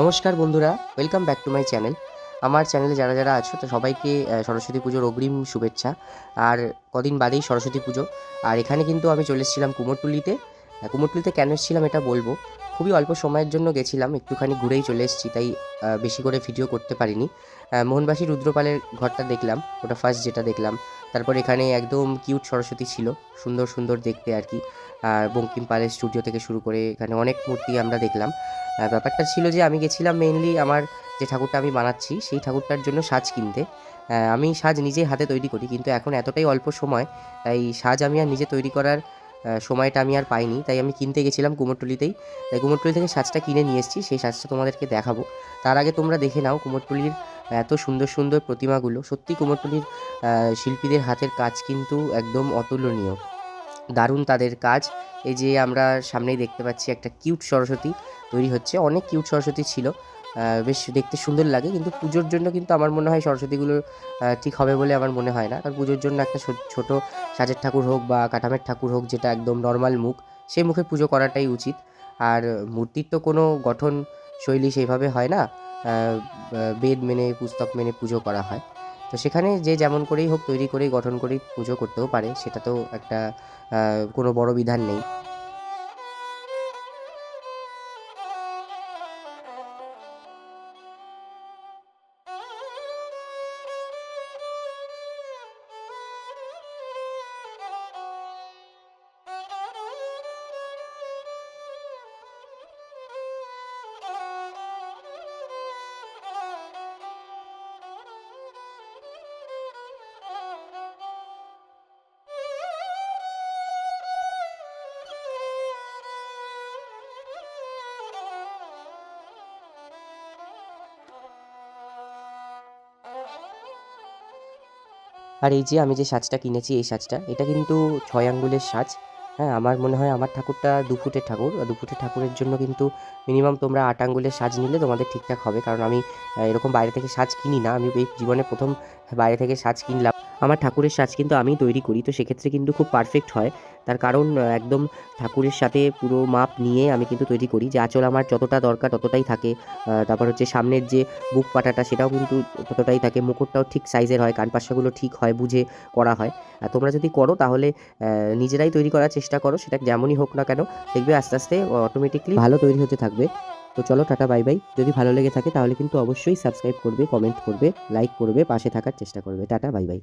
নমস্কার বন্ধুরা, welcome back to my channel. আমার চ্যানেলে যারা যারা আছো তো সবাইকে সরস্বতী পুজোর অগ্রিম শুভেচ্ছা। আর কদিন বাদেই সরস্বতী পুজো। আর এখানে কিন্তু আমি চলে এসেছিলাম কুমোরটুলিতে। কুমোরটুলিতে কেন এসেছিলাম এটা বলবো। খুবই অল্প সময়ের জন্য গেছিলাম, একটুখানি ঘুরেই চলে এসেছি, তাই বেশি করে ভিডিও করতে পারিনি। মোহনবাসী রুদ্রপালের ঘরটা দেখলাম, ওটা ফার্স্ট যেটা দেখলাম। তারপর এখানে একদম কিউট সরস্বতী ছিল, সুন্দর সুন্দর দেখতে আর কি। আর বঙ্কিম পালের স্টুডিও থেকে শুরু করে এখানে অনেক মূর্তি আমরা দেখলাম। ব্যাপারটা ছিল যে আমি গেছিলাম মেইনলি আমার যে ঠাকুরটা আমি বানাচ্ছি সেই ঠাকুরটার জন্য সাজ কিনতে। আমি সাজ নিজেই হাতে তৈরি করি, কিন্তু এখন এতটাই অল্প সময়, তাই সাজ আমি আর নিজে তৈরি করার সময়টা আমি আর পাইনি, তাই আমি কিনতে গেছিলাম কুমোরটুলিতেই। তাই কুমোরটুলি থেকে সাজটা কিনে নিয়ে এসেছি, সেই সাজটা তোমাদেরকে দেখাবো। তার আগে তোমরা দেখে নাও কুমোরটুলির এত সুন্দর সুন্দর প্রতিমাগুলো। সত্যি কুমোরটুলির শিল্পীদের হাতের কাজ কিন্তু একদম অতুলনীয়, দারুণ তাদের কাজ। এই যে আমরা সামনেই দেখতে পাচ্ছি একটা কিউট সরস্বতী তৈরি হচ্ছে, অনেক কিউট সরস্বতী ছিল, বেশ দেখতে সুন্দর লাগে। কিন্তু পুজোর জন্য কিন্তু আমার মনে হয় সরস্বতীগুলো ঠিক হবে বলে আমার মনে হয় না, কারণ পুজোর জন্য একটা ছোট সাজের ঠাকুর হোক বা কাঠামের ঠাকুর হোক, যেটা একদম নর্মাল মুখ, সেই মুখে পুজো করাটাই উচিত। আর মূর্তির তো কোনো গঠন শৈলী সেইভাবে হয় না, বেদ মেনে পুস্তক মেনে পুজো করা হয়। তো সেখানে যে যেমন করেই হোক তৈরি করেই গঠন করেই পুজো করতেও পারে, সেটা তো একটা কোনো বড় বিধান নেই। আর এই যে আমি যে সাজটা কিনেছি, এই সাজটা এটা কিন্তু ৬ আঙ্গুলের সাজ। হ্যাঁ, আমার মনে হয় আমার ঠাকুরটা ২ ফুটের ঠাকুর। ২ ফুটের ঠাকুরের জন্য কিন্তু মিনিমাম তোমরা ৮ আঙ্গুলের সাজ নিলে তোমাদের ঠিকঠাক হবে। কারণ আমি এরকম বাইরে থেকে সাজ কিনি না। আমি এই জীবনে ১ম বাইরে থেকে সাজ কিনলাম। আমার ঠাকুরের সাজ কিন্তু আমিই তৈরি করি। তো সেক্ষেত্রে কিন্তু খুব পারফেক্ট হয়। তার কারণ একদম ঠাকুরের সাথে পুরো মাপ নিয়ে আমি কিন্তু তৈরি করি। যে আঁচল আমার যতটা দরকার ততটাই থাকে। তারপর হচ্ছে সামনের যে বুক পাটাটা সেটাও কিন্তু ততটাই থাকে। মুকুটটাও ঠিক সাইজের হয়, কানপাশাগুলো ঠিক হয়, বুঝে করা হয়। তোমরা যদি করো তাহলে নিজেরাই তৈরি করার চেষ্টা করো, সেটা যেমনই হোক না কেন, দেখবে আস্তে আস্তে অটোমেটিকলি ভালো তৈরি হতে থাকবে। তো চলো, টাটা বাই বাই। যদি ভালো লেগে থাকে তাহলে কিন্তু অবশ্যই সাবস্ক্রাইব করবে, কমেন্ট করবে, লাইক করবে, পাশে থাকার চেষ্টা করবে। Tata bye bye.